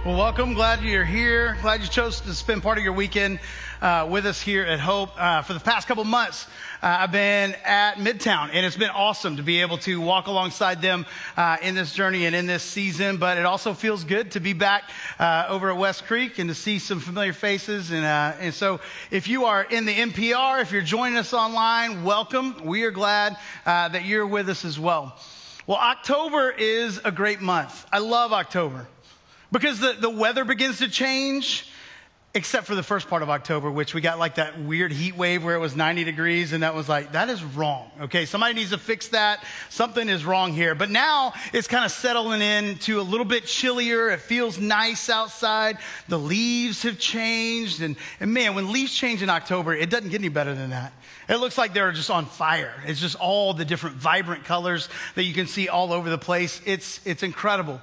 Well, welcome. Glad you're here. Glad you chose to spend part of your weekend with us here at Hope. For the past couple months, I've been at Midtown, and it's been awesome to be able to walk alongside them in this journey and in this season. But it also feels good to be back over at West Creek and to see some familiar faces. And so if you are in the NPR, if you're joining us online, welcome. We are glad that you're with us as well. Well, October is a great month. I love October. Because the weather begins to change, except for the first part of October, which we got like that weird heat wave where it was 90 degrees, and that was like, that is wrong. Okay, somebody needs to fix that. Something is wrong here. But now it's kind of settling into a little bit chillier. It feels nice outside. The leaves have changed. And man, when leaves change in October, it doesn't get any better than that. It looks like they're just on fire. It's just all the different vibrant colors that you can see all over the place. It's incredible.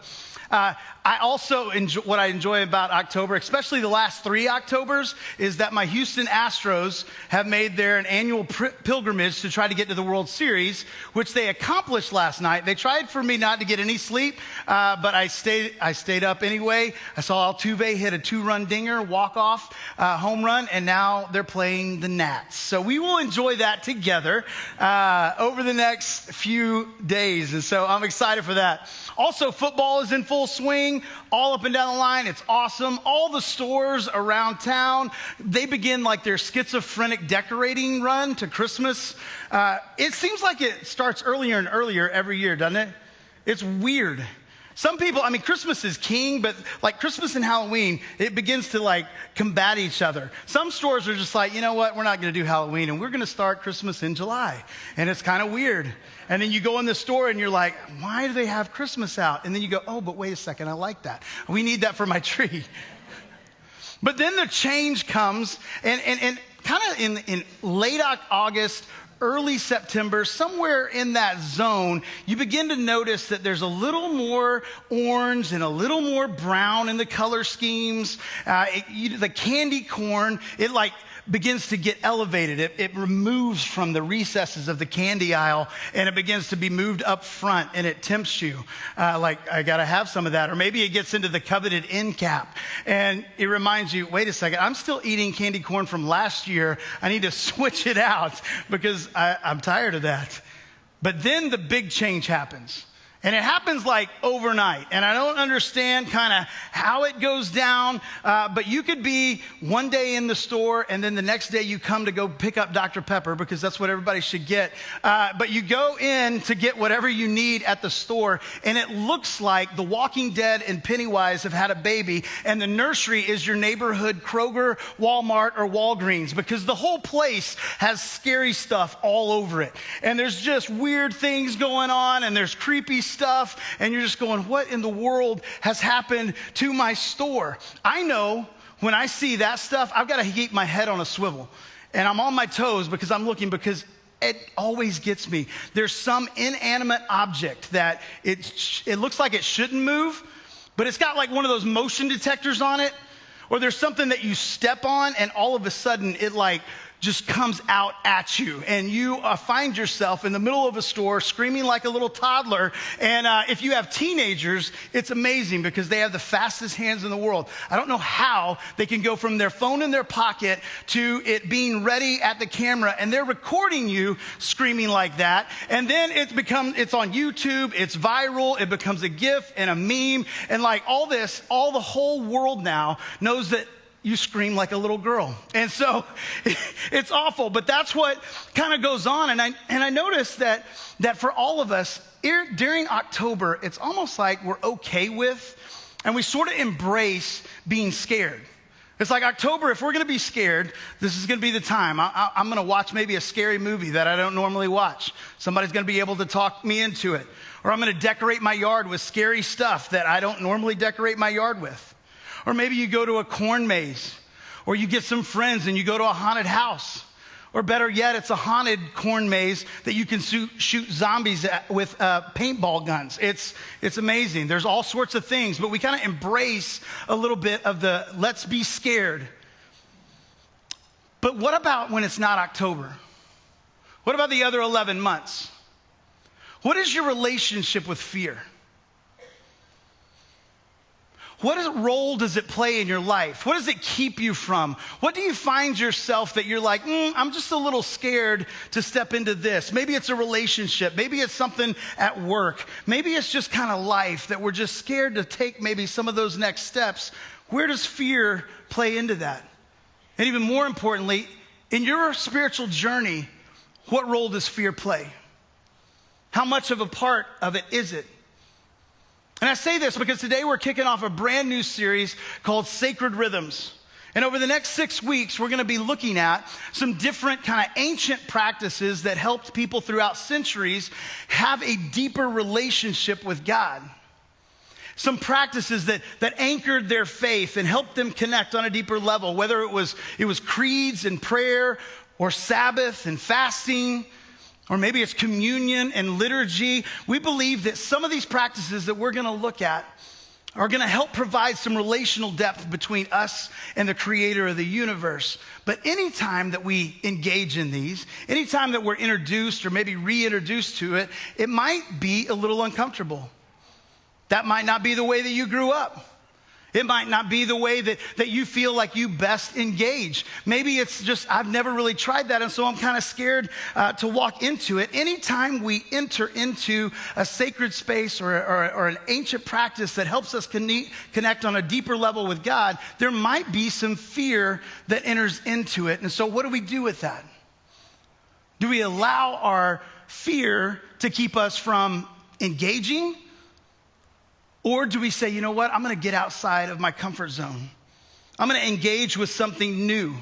I also enjoy, what I enjoy about October, especially the last 3 Octobers, is that my Houston Astros have made their annual pilgrimage to try to get to the World Series, which they accomplished last night. They tried for me not to get any sleep, but I stayed up anyway. I saw Altuve hit a 2-run dinger, walk-off home run, and now they're playing the Nats. So we will enjoy that together over the next few days, and so I'm excited for that. Also, football is in full swing, all up and down the line. It's awesome. All the stores around town, they begin like their schizophrenic decorating run to Christmas. It seems like it starts earlier and earlier every year, doesn't it? It's weird. Some people, I mean, Christmas is king, but like Christmas and Halloween, it begins to like combat each other. Some stores are just like, you know what, we're not going to do Halloween, and we're going to start Christmas in July. And it's kind of weird. And then you go in the store and you're like, why do they have Christmas out? And then you go, oh, but wait a second, I like that. We need that for my tree. But then the change comes, and kind of in late August, early September, somewhere in that zone, you begin to notice that there's a little more orange and a little more brown in the color schemes. The candy corn, it like begins to get elevated. It removes from the recesses of the candy aisle, and it begins to be moved up front, and it tempts you. Like, I got to have some of that. Or maybe it gets into the coveted end cap, and it reminds you, wait a second, I'm still eating candy corn from last year. I need to switch it out because I'm tired of that. But then the big change happens. And it happens like overnight. And I don't understand kind of how it goes down. But you could be one day in the store, and then the next day you come to go pick up Dr. Pepper because that's what everybody should get. But you go in to get whatever you need at the store, and it looks like The Walking Dead and Pennywise have had a baby, and the nursery is your neighborhood Kroger, Walmart, or Walgreens, because the whole place has scary stuff all over it. And there's just weird things going on, and there's creepy stuff, and you're just going, what in the world has happened to my store? I know when I see that stuff, I've got to keep my head on a swivel, and I'm on my toes because I'm looking, because it always gets me. There's some inanimate object that it looks like it shouldn't move, but it's got like one of those motion detectors on it, or there's something that you step on, and all of a sudden it like just comes out at you, and you find yourself in the middle of a store screaming like a little toddler. And if you have teenagers, it's amazing because they have the fastest hands in the world. I don't know how they can go from their phone in their pocket to it being ready at the camera, and they're recording you screaming like that. And then it's on YouTube, it's viral, it becomes a GIF and a meme, and like all the whole world now knows that you scream like a little girl. And so it's awful, but that's what kind of goes on. And I noticed that for all of us during October, it's almost like we're okay with, and we sort of embrace being scared. It's like October, if we're going to be scared, this is going to be the time. I'm going to watch maybe a scary movie that I don't normally watch. Somebody's going to be able to talk me into it. Or I'm going to decorate my yard with scary stuff that I don't normally decorate my yard with. Or maybe you go to a corn maze, or you get some friends and you go to a haunted house. Or better yet, it's a haunted corn maze that you can shoot zombies with paintball guns. It's amazing. There's all sorts of things, but we kind of embrace a little bit of the let's be scared. But what about when it's not October? What about the other 11 months? What is your relationship with fear? What role does it play in your life? What does it keep you from? What do you find yourself that you're like, I'm just a little scared to step into this? Maybe it's a relationship. Maybe it's something at work. Maybe it's just kind of life that we're just scared to take maybe some of those next steps. Where does fear play into that? And even more importantly, in your spiritual journey, what role does fear play? How much of a part of it is it? And I say this because today we're kicking off a brand new series called Sacred Rhythms. And over the next 6 weeks, we're going to be looking at some different kind of ancient practices that helped people throughout centuries have a deeper relationship with God. Some practices that anchored their faith and helped them connect on a deeper level, whether it was creeds and prayer or Sabbath and fasting, or maybe it's communion and liturgy. We believe that some of these practices that we're going to look at are going to help provide some relational depth between us and the creator of the universe. But anytime that we engage in these, anytime that we're introduced or maybe reintroduced to it, it might be a little uncomfortable. That might not be the way that you grew up. It might not be the way that you feel like you best engage. Maybe it's just, I've never really tried that, and so I'm kind of scared to walk into it. Anytime we enter into a sacred space or an ancient practice that helps us connect on a deeper level with God, there might be some fear that enters into it. And so what do we do with that? Do we allow our fear to keep us from engaging? Or do we say, you know what, I'm going to get outside of my comfort zone. I'm going to engage with something new.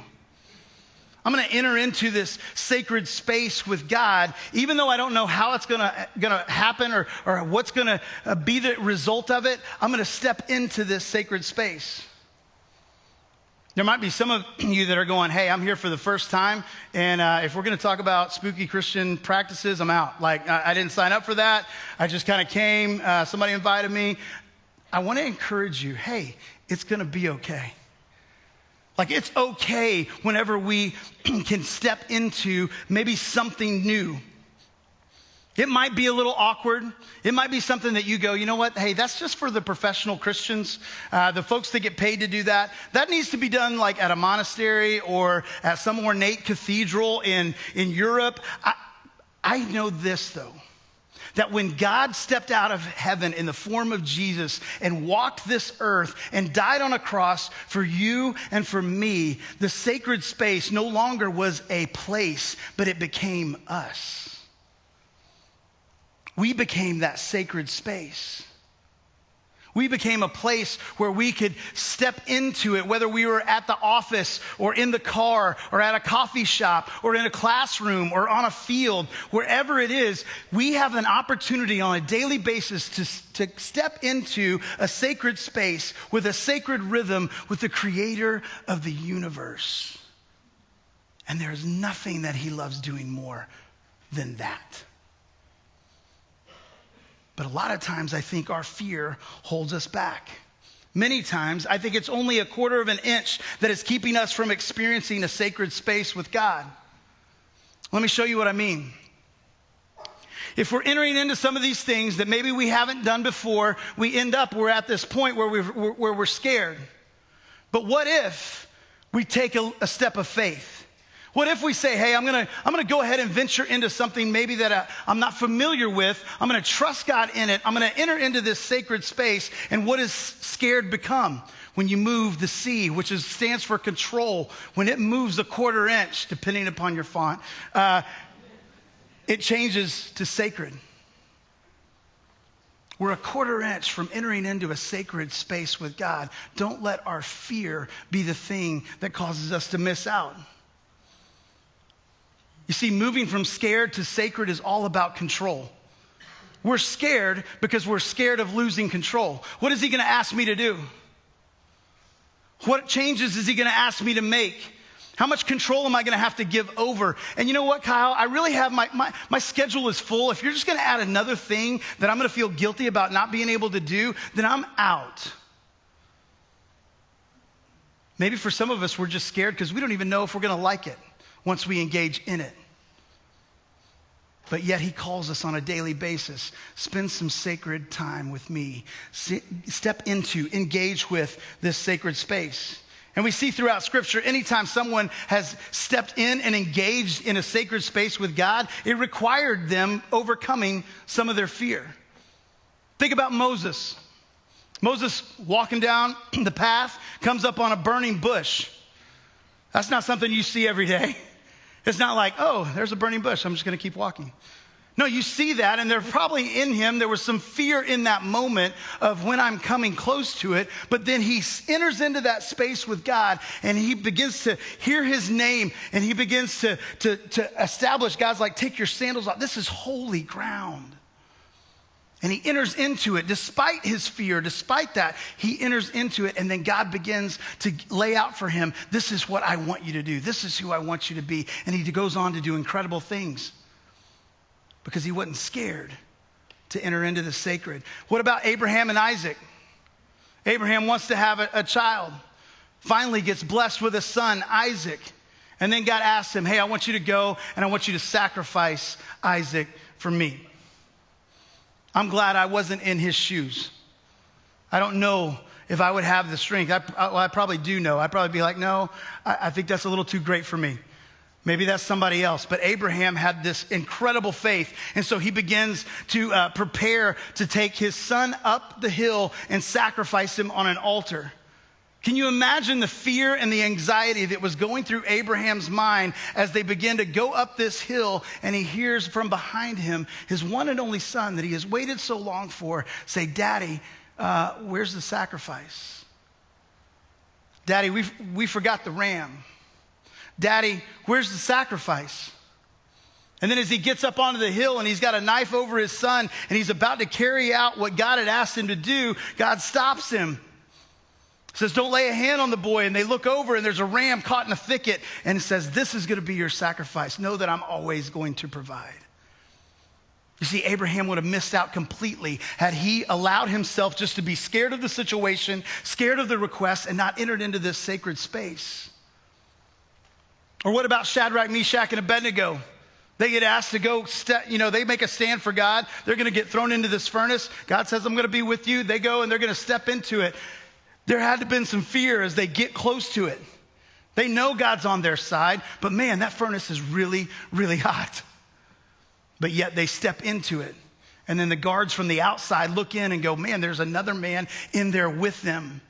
I'm going to enter into this sacred space with God, even though I don't know how it's going to happen or what's going to be the result of it. I'm going to step into this sacred space. There might be some of you that are going, hey, I'm here for the first time, and if we're going to talk about spooky Christian practices, I'm out. Like, I didn't sign up for that. I just kind of came. Somebody invited me. I want to encourage you, hey, it's going to be okay. Like, it's okay whenever we can step into maybe something new. It might be a little awkward. It might be something that you go, you know what? Hey, that's just for the professional Christians, the folks that get paid to do that. That needs to be done like at a monastery or at some ornate cathedral in Europe. I know this, though, that when God stepped out of heaven in the form of Jesus and walked this earth and died on a cross for you and for me, the sacred space no longer was a place, but it became us. We became that sacred space. We became a place where we could step into it, whether we were at the office or in the car or at a coffee shop or in a classroom or on a field, wherever it is, we have an opportunity on a daily basis to step into a sacred space with a sacred rhythm with the creator of the universe. And there is nothing that he loves doing more than that. But a lot of times I think our fear holds us back. Many times I think it's only a quarter of an inch that is keeping us from experiencing a sacred space with God. Let me show you what I mean. If we're entering into some of these things that maybe we haven't done before, we're at this point where we're scared. But what if we take a step of faith? What if we say, hey, I'm gonna go ahead and venture into something maybe that I'm not familiar with. I'm going to trust God in it. I'm going to enter into this sacred space. And what does scared become? When you move the C, which stands for control, when it moves a quarter inch, depending upon your font, it changes to sacred. We're a quarter inch from entering into a sacred space with God. Don't let our fear be the thing that causes us to miss out. You see, moving from scared to sacred is all about control. We're scared because we're scared of losing control. What is he going to ask me to do? What changes is he going to ask me to make? How much control am I going to have to give over? And you know what, Kyle? I really have my schedule is full. If you're just going to add another thing that I'm going to feel guilty about not being able to do, then I'm out. Maybe for some of us, we're just scared because we don't even know if we're going to like it once we engage in it. but yet he calls us on a daily basis. Spend some sacred time with me. Step into, engage with this sacred space. And we see throughout Scripture, anytime someone has stepped in and engaged in a sacred space with God, it required them overcoming some of their fear. Think about Moses. Moses walking down the path, comes up on a burning bush. That's not something you see every day. It's not like, oh, there's a burning bush, I'm just going to keep walking. No, you see that, and there probably in him, there was some fear in that moment of when I'm coming close to it, but then he enters into that space with God, and he begins to hear his name, and he begins to establish, God's like, take your sandals off. This is holy ground. And he enters into it, despite his fear, despite that, he enters into it, and then God begins to lay out for him, this is what I want you to do. This is who I want you to be. And he goes on to do incredible things because he wasn't scared to enter into the sacred. What about Abraham and Isaac? Abraham wants to have a child, finally gets blessed with a son, Isaac. And then God asks him, hey, I want you to go and I want you to sacrifice Isaac for me. I'm glad I wasn't in his shoes. I don't know if I would have the strength. I probably do know. I'd probably be like, no, I think that's a little too great for me. Maybe that's somebody else. But Abraham had this incredible faith. And so he begins to prepare to take his son up the hill and sacrifice him on an altar. Can you imagine the fear and the anxiety that was going through Abraham's mind as they begin to go up this hill, and he hears from behind him his one and only son that he has waited so long for say, Daddy, where's the sacrifice? Daddy, we forgot the ram. Daddy, where's the sacrifice? And then as he gets up onto the hill and he's got a knife over his son and he's about to carry out what God had asked him to do, God stops him. Says, don't lay a hand on the boy. And they look over and there's a ram caught in a thicket. And it says, this is going to be your sacrifice. Know that I'm always going to provide. You see, Abraham would have missed out completely had he allowed himself just to be scared of the situation, scared of the request, and not entered into this sacred space. Or what about Shadrach, Meshach, and Abednego? They get asked to go, they make a stand for God. They're going to get thrown into this furnace. God says, I'm going to be with you. They go and they're going to step into it. There had to have been some fear as they get close to it. They know God's on their side, but man, that furnace is really, really hot. But yet they step into it. And then the guards from the outside look in and go, man, there's another man in there with them.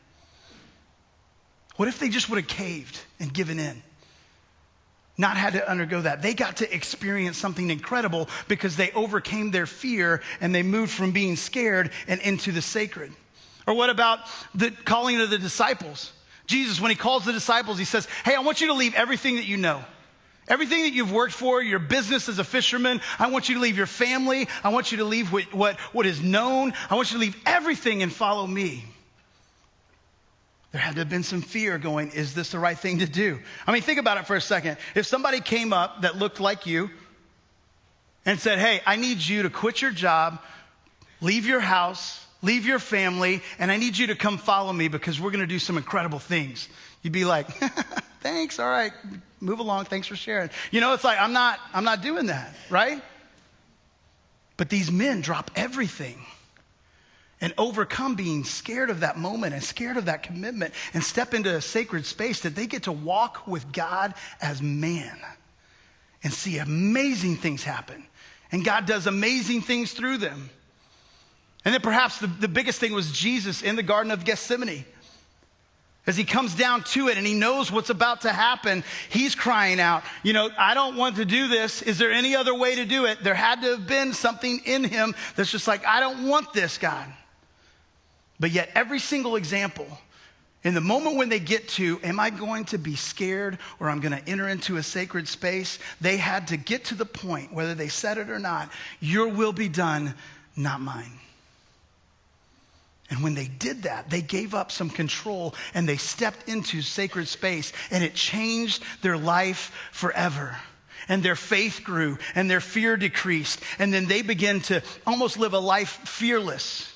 What if they just would have caved and given in? Not had to undergo that. They got to experience something incredible because they overcame their fear and they moved from being scared and into the sacred. Or what about the calling of the disciples? Jesus, when he calls the disciples, he says, hey, I want you to leave everything that you know. Everything that you've worked for, your business as a fisherman, I want you to leave your family. I want you to leave what is known. I want you to leave everything and follow me. There had to have been some fear going, is this the right thing to do? I mean, think about it for a second. If somebody came up that looked like you and said, hey, I need you to quit your job, leave your house, leave your family, and I need you to come follow me because we're going to do some incredible things. You'd be like, thanks, all right, move along, thanks for sharing. It's like, I'm not doing that, right? But these men drop everything and overcome being scared of that moment and scared of that commitment and step into a sacred space that they get to walk with God as man and see amazing things happen. And God does amazing things through them. And then perhaps the biggest thing was Jesus in the Garden of Gethsemane. As he comes down to it and he knows what's about to happen, he's crying out, I don't want to do this. Is there any other way to do it? There had to have been something in him that's just like, I don't want this, God. But yet every single example, in the moment when they get to, am I going to be scared or I'm going to enter into a sacred space? They had to get to the point, whether they said it or not, your will be done, not mine. And when they did that, they gave up some control and they stepped into sacred space and it changed their life forever. And their faith grew and their fear decreased. And then they began to almost live a life fearless.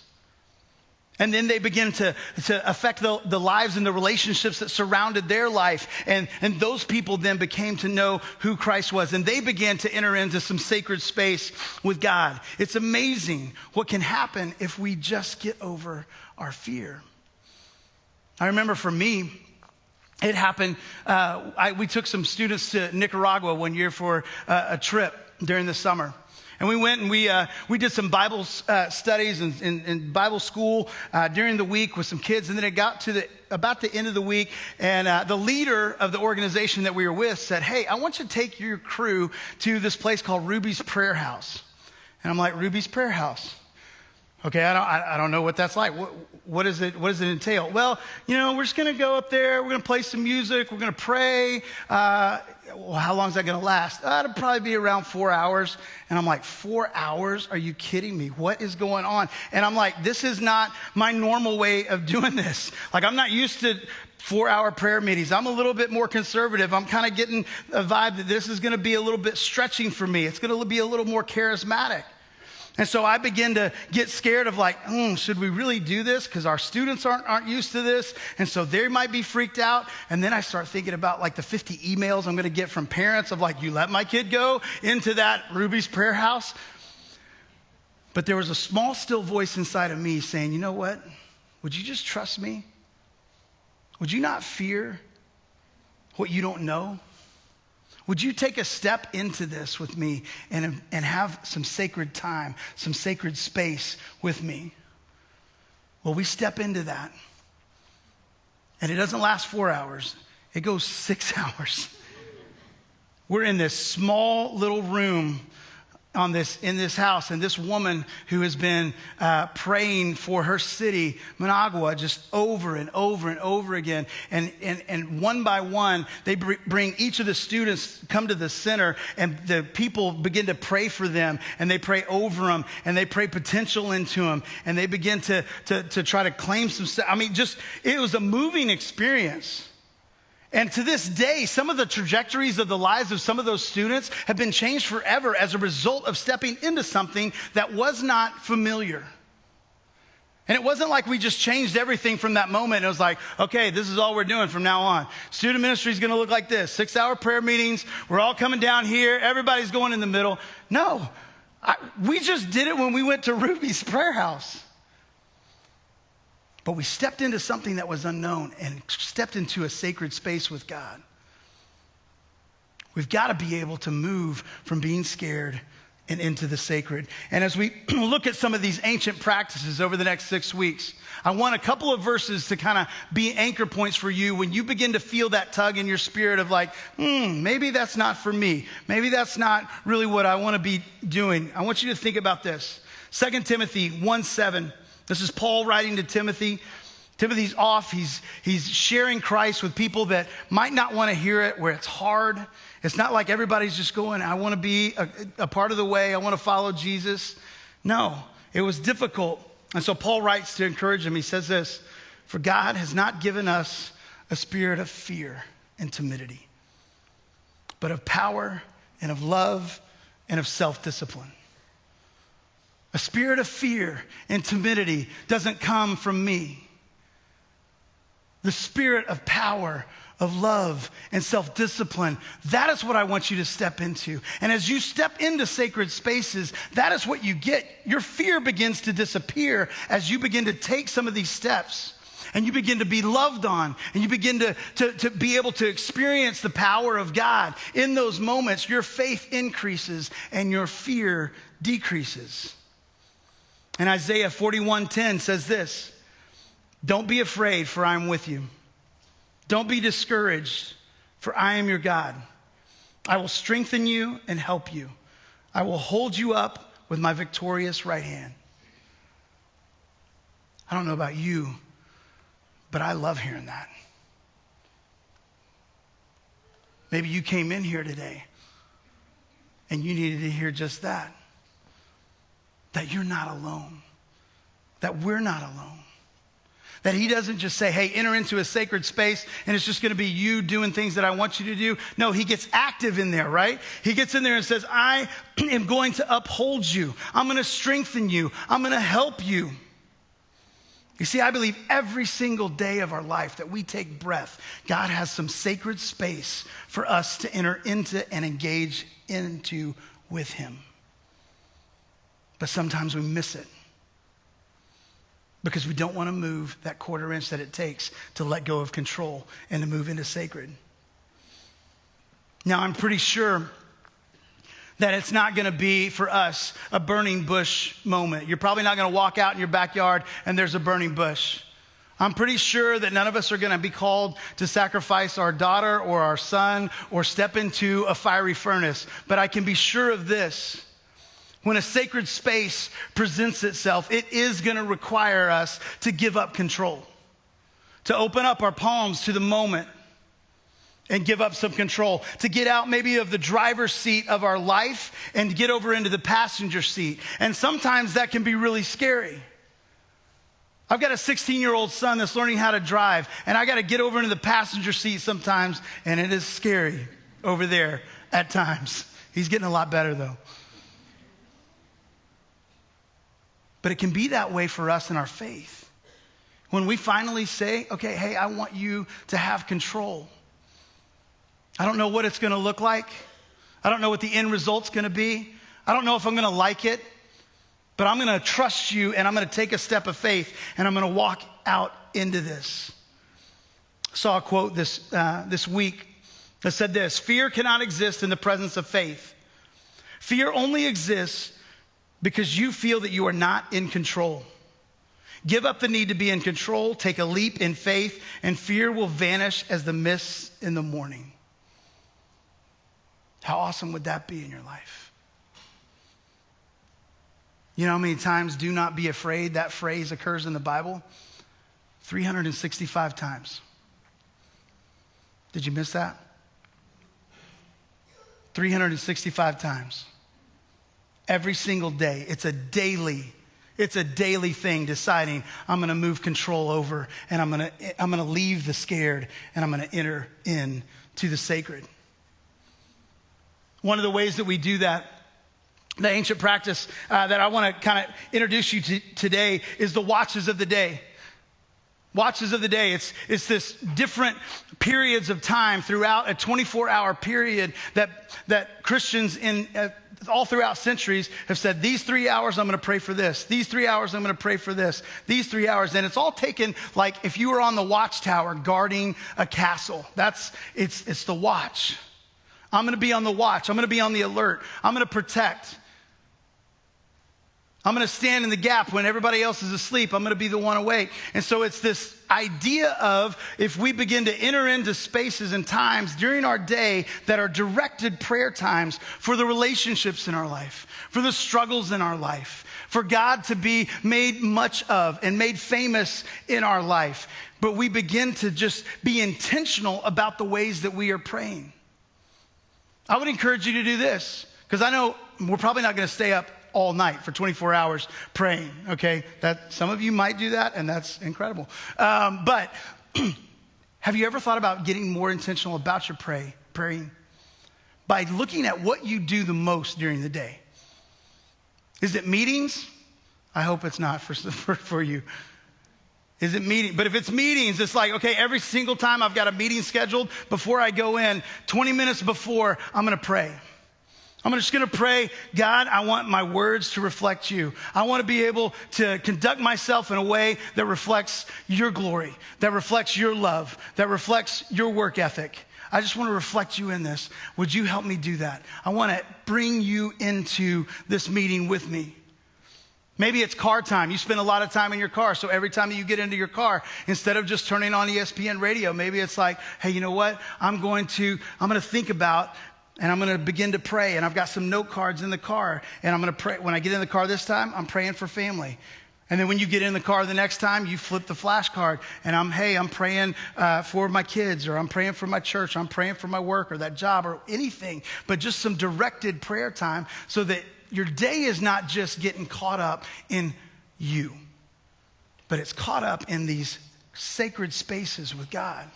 And then they begin to affect the lives and the relationships that surrounded their life. And those people then became to know who Christ was. And they began to enter into some sacred space with God. It's amazing what can happen if we just get over our fear. I remember for me, it happened, we took some students to Nicaragua one year for a trip during the summer. And we went and we did some Bible studies and Bible school during the week with some kids. And then it got to about the end of the week, and the leader of the organization that we were with said, "Hey, I want you to take your crew to this place called Ruby's Prayer House." And I'm like, "Ruby's Prayer House? Okay, I don't know what that's like. What does it entail?" "Well, we're just going to go up there. We're going to play some music. We're going to pray. Well, how long is that going to last?" "It'll probably be around 4 hours." And I'm like, 4 hours? Are you kidding me? What is going on? And I'm like, this is not my normal way of doing this. Like, I'm not used to 4-hour prayer meetings. I'm a little bit more conservative. I'm kind of getting a vibe that this is going to be a little bit stretching for me. It's going to be a little more charismatic. And so I begin to get scared of like, should we really do this? Because our students aren't used to this. And so they might be freaked out. And then I start thinking about like the 50 emails I'm going to get from parents of like, you let my kid go into that Ruby's Prayer House? But there was a small, still voice inside of me saying, "You know what? Would you just trust me? Would you not fear what you don't know? Would you take a step into this with me and have some sacred time, some sacred space with me?" Well, we step into that. And it doesn't last 4 hours. It goes 6 hours. We're in this small little room in this house, and this woman who has been praying for her city, Managua, just over and over and over again. And one by one, they bring each of the students, come to the center, and the people begin to pray for them, and they pray over them, and they pray potential into them, and they begin to try to claim some stuff. I mean, it was a moving experience. And to this day, some of the trajectories of the lives of some of those students have been changed forever as a result of stepping into something that was not familiar. And it wasn't like we just changed everything from that moment. It was like, okay, this is all we're doing from now on. Student ministry is going to look like this. 6-hour prayer meetings. We're all coming down here. Everybody's going in the middle. No, we just did it when we went to Ruby's Prayer House. But we stepped into something that was unknown and stepped into a sacred space with God. We've got to be able to move from being scared and into the sacred. And as we look at some of these ancient practices over the next 6 weeks, I want a couple of verses to kind of be anchor points for you when you begin to feel that tug in your spirit of like, maybe that's not for me. Maybe that's not really what I want to be doing. I want you to think about this. 2 Timothy 1:7. This is Paul writing to Timothy. Timothy's off. He's sharing Christ with people that might not want to hear it, where it's hard. It's not like everybody's just going, I want to be a part of the way. I want to follow Jesus. No, it was difficult. And so Paul writes to encourage him. He says this, "For God has not given us a spirit of fear and timidity, but of power and of love and of self-discipline." A spirit of fear and timidity doesn't come from me. The spirit of power, of love, and self-discipline, that is what I want you to step into. And as you step into sacred spaces, that is what you get. Your fear begins to disappear as you begin to take some of these steps. And you begin to be loved on. And you begin to be able to experience the power of God. In those moments, your faith increases and your fear decreases. And Isaiah 41:10 says this, "Don't be afraid, for I am with you. Don't be discouraged, for I am your God. I will strengthen you and help you. I will hold you up with my victorious right hand." I don't know about you, but I love hearing that. Maybe you came in here today and you needed to hear just that. That you're not alone. That we're not alone. That he doesn't just say, hey, enter into a sacred space and it's just going to be you doing things that I want you to do. No, he gets active in there, right? He gets in there and says, I am going to uphold you. I'm going to strengthen you. I'm going to help you. You see, I believe every single day of our life that we take breath, God has some sacred space for us to enter into and engage into with him. But sometimes we miss it because we don't want to move that quarter inch that it takes to let go of control and to move into sacred. Now, I'm pretty sure that it's not going to be for us a burning bush moment. You're probably not going to walk out in your backyard and there's a burning bush. I'm pretty sure that none of us are going to be called to sacrifice our daughter or our son or step into a fiery furnace. But I can be sure of this. When a sacred space presents itself, it is going to require us to give up control, to open up our palms to the moment and give up some control, to get out maybe of the driver's seat of our life and get over into the passenger seat. And sometimes that can be really scary. I've got a 16-year-old son that's learning how to drive, and I got to get over into the passenger seat sometimes, and it is scary over there at times. He's getting a lot better though. But it can be that way for us in our faith. When we finally say, okay, hey, I want you to have control. I don't know what it's going to look like. I don't know what the end result's going to be. I don't know if I'm going to like it, but I'm going to trust you and I'm going to take a step of faith and I'm going to walk out into this. I saw a quote this week that said this: fear cannot exist in the presence of faith. Fear only exists because you feel that you are not in control. Give up the need to be in control, take a leap in faith, and fear will vanish as the mists in the morning. How awesome would that be in your life? You know how many times "do not be afraid," that phrase occurs in the Bible? 365 times. Did you miss that? 365 times. Every single day. It's a daily thing, deciding I'm going to move control over and I'm going to leave the scared and I'm going to enter into the sacred. One of the ways that we do that, the ancient practice that I want to kind of introduce you to today, is the watches of the day. Watches of the day. It's this different periods of time throughout a 24-hour period that Christians in all throughout centuries have said, these 3 hours I'm going to pray for this. These 3 hours I'm going to pray for this. These 3 hours. And it's all taken like if you were on the watchtower guarding a castle. It's the watch. I'm going to be on the watch. I'm going to be on the alert. I'm going to protect. I'm going to stand in the gap when everybody else is asleep. I'm going to be the one awake. And so it's this idea of, if we begin to enter into spaces and times during our day that are directed prayer times for the relationships in our life, for the struggles in our life, for God to be made much of and made famous in our life. But we begin to just be intentional about the ways that we are praying. I would encourage you to do this, because I know we're probably not going to stay up all night for 24 hours praying, okay? That some of you might do that, and that's incredible. But have you ever thought about getting more intentional about your praying by looking at what you do the most during the day? Is it meetings? I hope it's not for you. Is it meeting? But if it's meetings, it's like, okay, every single time I've got a meeting scheduled, before I go in, 20 minutes before, I'm going to pray. I'm just going to pray, God, I want my words to reflect you. I want to be able to conduct myself in a way that reflects your glory, that reflects your love, that reflects your work ethic. I just want to reflect you in this. Would you help me do that? I want to bring you into this meeting with me. Maybe it's car time. You spend a lot of time in your car. So every time that you get into your car, instead of just turning on ESPN radio, maybe it's like, hey, you know what? I'm going to think about, and I'm going to begin to pray. And I've got some note cards in the car. And I'm going to pray. When I get in the car this time, I'm praying for family. And then when you get in the car the next time, you flip the flash card. And I'm praying for my kids, or I'm praying for my church. I'm praying for my work or that job or anything. But just some directed prayer time, so that your day is not just getting caught up in you, but it's caught up in these sacred spaces with God.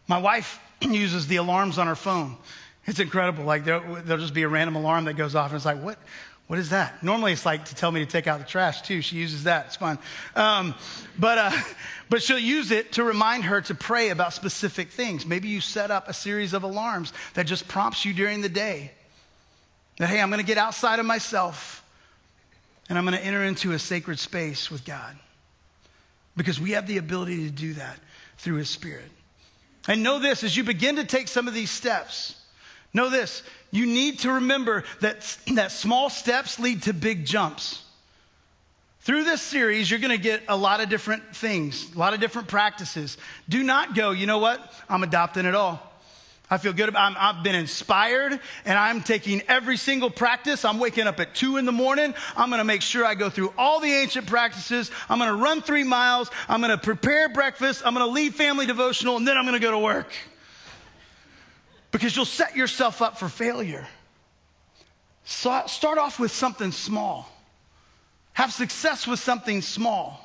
My wife uses the alarms on her phone. It's incredible. Like there'll just be a random alarm that goes off, and it's like, What is that? Normally it's like to tell me to take out the trash too. She uses that. It's fun. But she'll use it to remind her to pray about specific things. Maybe you set up a series of alarms that just prompts you during the day. That, hey, I'm going to get outside of myself and I'm going to enter into a sacred space with God. Because we have the ability to do that through His Spirit. And know this, as you begin to take some of these steps, know this, you need to remember that small steps lead to big jumps. Through this series, you're going to get a lot of different things, a lot of different practices. Do not go, you know what? I'm adopting it all. I feel good. I've been inspired, and I'm taking every single practice. I'm waking up at 2 a.m. I'm going to make sure I go through all the ancient practices. I'm going to run 3 miles. I'm going to prepare breakfast. I'm going to lead family devotional, and then I'm going to go to work. Because you'll set yourself up for failure. So start off with something small. Have success with something small.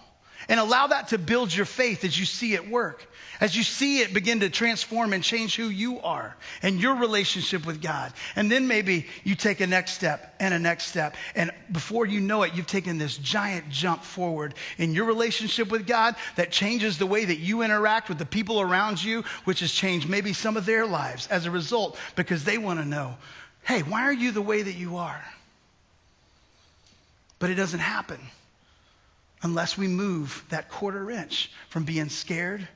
And allow that to build your faith as you see it work. As you see it begin to transform and change who you are and your relationship with God. And then maybe you take a next step and a next step. And before you know it, you've taken this giant jump forward in your relationship with God that changes the way that you interact with the people around you, which has changed maybe some of their lives as a result, because they want to know, hey, why are you the way that you are? But it doesn't happen unless we move that 1/4 inch from being scared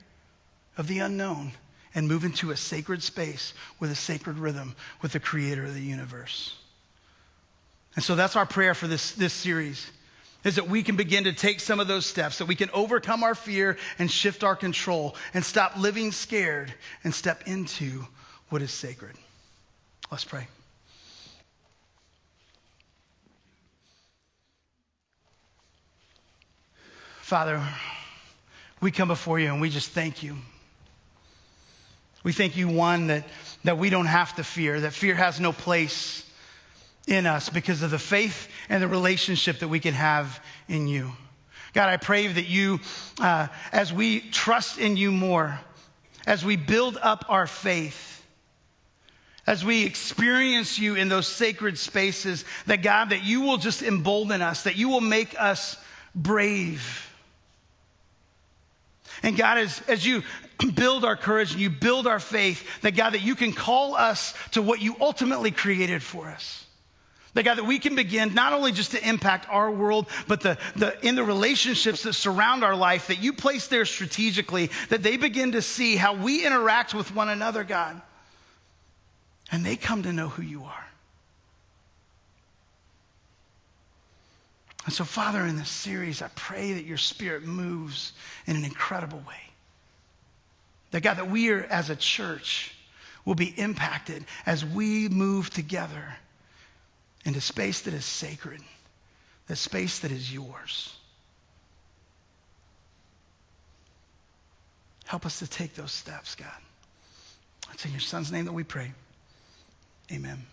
of the unknown and move into a sacred space with a sacred rhythm with the creator of the universe. And so that's our prayer for this series, is that we can begin to take some of those steps, that we can overcome our fear and shift our control and stop living scared and step into what is sacred. Let's pray. Father, we come before you and we just thank you. We thank you, one, that we don't have to fear, that fear has no place in us because of the faith and the relationship that we can have in you. God, I pray that you, as we trust in you more, as we build up our faith, as we experience you in those sacred spaces, that God, that you will just embolden us, that you will make us brave. And God, as you build our courage and you build our faith, that God, that you can call us to what you ultimately created for us. That God, that we can begin not only just to impact our world, but in the relationships that surround our life, that you place there strategically, that they begin to see how we interact with one another, God. And they come to know who you are. And so, Father, in this series, I pray that your Spirit moves in an incredible way. That, God, that we are, as a church, will be impacted as we move together into space that is sacred, the space that is yours. Help us to take those steps, God. It's in your Son's name that we pray. Amen.